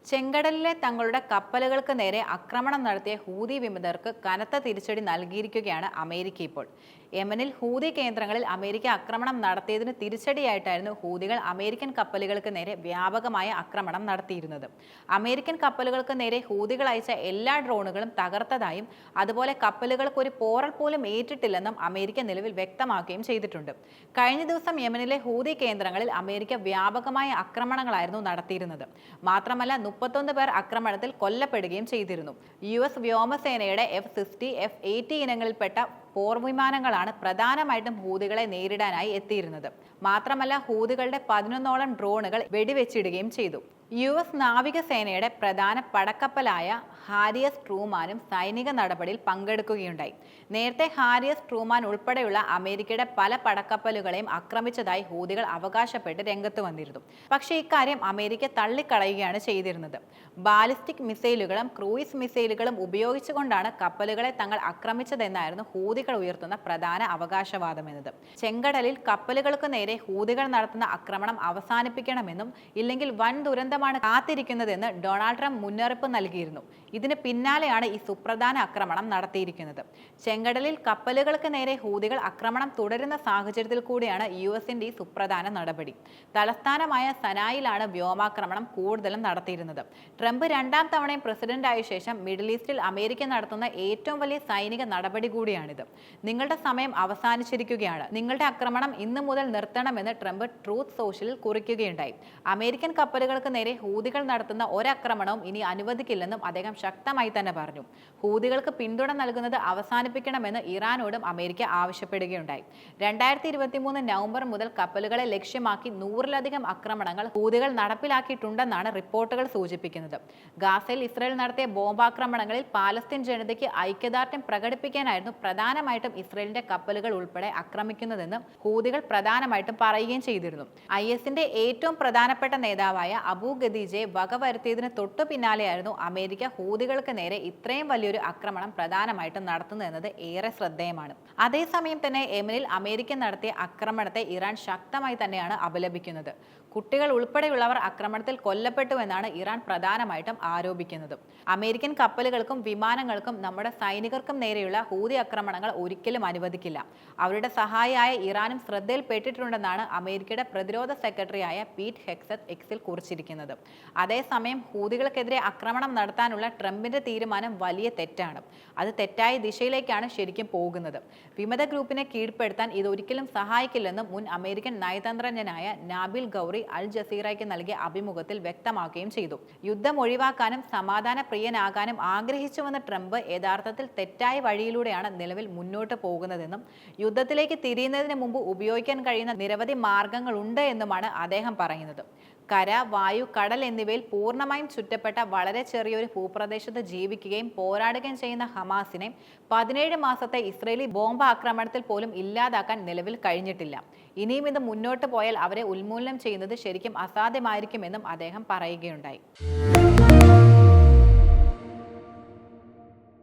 ചെങ്കടലിലെ തങ്ങളുടെ കപ്പലുകൾക്ക് നേരെ ആക്രമണം നടത്തിയ ഹൂതി വിമതർക്ക് കനത്ത തിരിച്ചടി നൽകിയിരിക്കുകയാണ് അമേരിക്ക ഇപ്പോൾ. യമനിൽ ഹൂതി കേന്ദ്രങ്ങളിൽ അമേരിക്ക ആക്രമണം നടത്തിയതിന് തിരിച്ചടിയായിട്ടായിരുന്നു ഹൂതികൾ അമേരിക്കൻ കപ്പലുകൾക്ക് നേരെ വ്യാപകമായ ആക്രമണം നടത്തിയിരുന്നത്. അമേരിക്കൻ കപ്പലുകൾക്ക് നേരെ ഹൂതികൾ അയച്ച എല്ലാ ഡ്രോണുകളും തകർത്തതായും അതുപോലെ കപ്പലുകൾക്ക് ഒരു പോറൽ പോലും ഏറ്റിട്ടില്ലെന്നും അമേരിക്ക നിലവിൽ വ്യക്തമാക്കുകയും ചെയ്തിട്ടുണ്ട്. കഴിഞ്ഞ ദിവസം യമനിലെ ഹൂതി കേന്ദ്രങ്ങളിൽ അമേരിക്ക വ്യാപകമായ ആക്രമണങ്ങളായിരുന്നു നടത്തിയിരുന്നത്. മാത്രമല്ല 31 പേർ ആക്രമണത്തിൽ കൊല്ലപ്പെടുകയും ചെയ്തിരുന്നു. US വ്യോമസേനയുടെ F-60, F-80 ഇനങ്ങളിൽപ്പെട്ട പോർവിമാനങ്ങളാണ് പ്രധാനമായിട്ടും ഹൂതികളെ നേരിടാനായി എത്തിയിരുന്നത്. മാത്രമല്ല ഹൂതികളുടെ 11ഓളം ഡ്രോണുകൾ വെടിവെച്ചിടുകയും ചെയ്തു. US നാവികസേനയുടെ പ്രധാന പടക്കപ്പലായ ഹാരിയസ് ട്രൂമാനും സൈനിക നടപടിയിൽ പങ്കെടുക്കുകയുണ്ടായി. നേരത്തെ ഹാരിയസ് ട്രൂമാൻ ഉൾപ്പെടെയുള്ള അമേരിക്കയുടെ പല പടക്കപ്പലുകളെയും ആക്രമിച്ചതായി ഹൂതികൾ അവകാശപ്പെട്ട് രംഗത്ത് വന്നിരുന്നു. പക്ഷേ ഇക്കാര്യം അമേരിക്ക തള്ളിക്കളയുകയാണ് ചെയ്തിരുന്നത്. ബാലിസ്റ്റിക് മിസൈലുകളും ക്രൂയിസ് മിസൈലുകളും ഉപയോഗിച്ചുകൊണ്ടാണ് കപ്പലുകളെ തങ്ങൾ ആക്രമിച്ചതെന്നായിരുന്നു ഹൂതികൾ ഉയർത്തുന്ന പ്രധാന അവകാശവാദമെന്നത്. ചെങ്കടലിൽ കപ്പലുകൾക്ക് നേരെ ഹൂതികൾ നടത്തുന്ന ആക്രമണം അവസാനിപ്പിക്കണമെന്നും ഇല്ലെങ്കിൽ വൻ ദുരന്തമാണ് കാത്തിരിക്കുന്നതെന്ന് ഡൊണാൾഡ് ട്രംപ് മുന്നറിയിപ്പ് നൽകിയിരുന്നു. ഇതിന് പിന്നാലെയാണ് ഈ സുപ്രധാന ആക്രമണം നടത്തിയിരിക്കുന്നത്. ചെങ്കടലിൽ കപ്പലുകൾക്ക് നേരെ ഹൂതികൾ ആക്രമണം തുടരുന്ന സാഹചര്യത്തിൽ കൂടിയാണ് യുഎസിന്റെ ഈ സുപ്രധാന നടപടി. തലസ്ഥാനമായ സനായിലാണ് വ്യോമാക്രമണം കൂടുതലും നടത്തിയിരുന്നത്. ട്രംപ് രണ്ടാം തവണയും പ്രസിഡന്റായ ശേഷം മിഡിൽ ഈസ്റ്റിൽ അമേരിക്ക നടത്തുന്ന ഏറ്റവും വലിയ സൈനിക നടപടി കൂടിയാണിത്. നിങ്ങളുടെ സമയം അവസാനിച്ചിരിക്കുകയാണ്, നിങ്ങളുടെ ആക്രമണം ഇന്നു മുതൽ നിർത്തണമെന്ന് ട്രംപ് ട്രൂത്ത് സോഷ്യലിൽ കുറിക്കുകയുണ്ടായി. അമേരിക്കൻ കപ്പലുകൾക്ക് നേരെ ഹൂതികൾ നടത്തുന്ന ഒരാക്രമണവും ഇനി അനുവദിക്കില്ലെന്നും അദ്ദേഹം ശക്തമായി തന്നെ പറഞ്ഞു. ഹൂതികൾക്ക് പിന്തുണ നൽകുന്നത് അവസാനിപ്പിക്കണമെന്ന് ഇറാനോടും അമേരിക്ക ആവശ്യപ്പെടുകയുണ്ടായി. 2023 നവംബർ മുതൽ കപ്പലുകളെ ലക്ഷ്യമാക്കി 100-ലധികം ആക്രമണങ്ങൾ ഹൂതികൾ നടപ്പിലാക്കിയിട്ടുണ്ടെന്നാണ് റിപ്പോർട്ടുകൾ സൂചിപ്പിക്കുന്നത്. ഗാസയിൽ ഇസ്രായേൽ നടത്തിയ ബോംബാക്രമണങ്ങളിൽ പാലസ്തീൻ ജനതയ്ക്ക് ഐക്യദാർഢ്യം പ്രകടിപ്പിക്കാനായിരുന്നു പ്രധാനമായിട്ടും ഇസ്രായേലിന്റെ കപ്പലുകൾ ഉൾപ്പെടെ ആക്രമിക്കുന്നതെന്ന് ഹൂതികൾ പ്രധാനമായിട്ടും പറയുകയും ചെയ്തിരുന്നു. ISന്റെ ഏറ്റവും പ്രധാനപ്പെട്ട നേതാവായ അബു ഖദീജയെ വകവരുത്തിയതിന് തൊട്ടു പിന്നാലെയായിരുന്നു അമേരിക്ക ഹൂതികൾക്ക് നേരെ ഇത്രയും വലിയൊരു ആക്രമണം പ്രധാനമായിട്ടും നടത്തുന്നതെന്നത് ഏറെ ശ്രദ്ധേയമാണ്. അതേസമയം തന്നെ യമനിൽ അമേരിക്ക നടത്തിയ ആക്രമണത്തെ ഇറാൻ ശക്തമായി തന്നെയാണ് അപലപിക്കുന്നത്. കുട്ടികൾ ഉൾപ്പെടെയുള്ളവർ ആക്രമണത്തിൽ കൊല്ലപ്പെട്ടുവെന്നാണ് ഇറാൻ പ്രധാനമായിട്ടും ആരോപിക്കുന്നത്. അമേരിക്കൻ കപ്പലുകൾക്കും വിമാനങ്ങൾക്കും നമ്മുടെ സൈനികർക്കും നേരെയുള്ള ഹൂതി ആക്രമണങ്ങൾ ഒരിക്കലും അനുവദിക്കില്ല. അവരുടെ സഹായിയായ ഇറാനും ശ്രദ്ധയിൽപ്പെട്ടിട്ടുണ്ടെന്നാണ് അമേരിക്കയുടെ പ്രതിരോധ സെക്രട്ടറിയായ പീറ്റ് ഹെക്സത്ത് എക്സിൽ കുറിച്ചിരിക്കുന്നത്. അതേസമയം ഹൂതികൾക്കെതിരെ ആക്രമണം നടത്താനുള്ള ട്രംപിന്റെ തീരുമാനം വലിയ തെറ്റാണ്. അത് തെറ്റായ ദിശയിലേക്കാണ് ശരിക്കും പോകുന്നത്. വിമത ഗ്രൂപ്പിനെ കീഴ്പ്പെടുത്താൻ ഇത് ഒരിക്കലും സഹായിക്കില്ലെന്നും മുൻ അമേരിക്കൻ നയതന്ത്രജ്ഞനായ നാബിൽ ഗൗറി അൽ ജസീറയ്ക്ക് നൽകിയ അഭിമുഖത്തിൽ വ്യക്തമാക്കുകയും ചെയ്തു. യുദ്ധം ഒഴിവാക്കാനും സമാധാന പ്രിയനാകാനും ആഗ്രഹിച്ചുവെന്ന ട്രംപ് യഥാർത്ഥത്തിൽ തെറ്റായ വഴിയിലൂടെയാണ് നിലവിൽ മുന്നോട്ട് പോകുന്നതെന്നും യുദ്ധത്തിലേക്ക് തിരിയുന്നതിന് മുമ്പ് ഉപയോഗിക്കാൻ കഴിയുന്ന നിരവധി മാർഗങ്ങളുണ്ട് എന്നുമാണ് അദ്ദേഹം പറയുന്നത്. കര, വായു, കടൽ എന്നിവയിൽ പൂർണ്ണമായും ചുറ്റപ്പെട്ട വളരെ ചെറിയൊരു ഭൂപ്രദേശത്ത് ജീവിക്കുകയും പോരാടുകയും ചെയ്യുന്ന ഹമാസിനെ 17 മാസത്തെ ഇസ്രയേലി ബോംബ് ആക്രമണത്തിൽ പോലും ഇല്ലാതാക്കാൻ നിലവിൽ കഴിഞ്ഞിട്ടില്ല. ഇനിയും ഇത് മുന്നോട്ട് പോയാൽ അവരെ ഉന്മൂലനം ചെയ്യുന്നത് ശരിക്കും അസാധ്യമായിരിക്കുമെന്നും അദ്ദേഹം പറയുകയുണ്ടായി.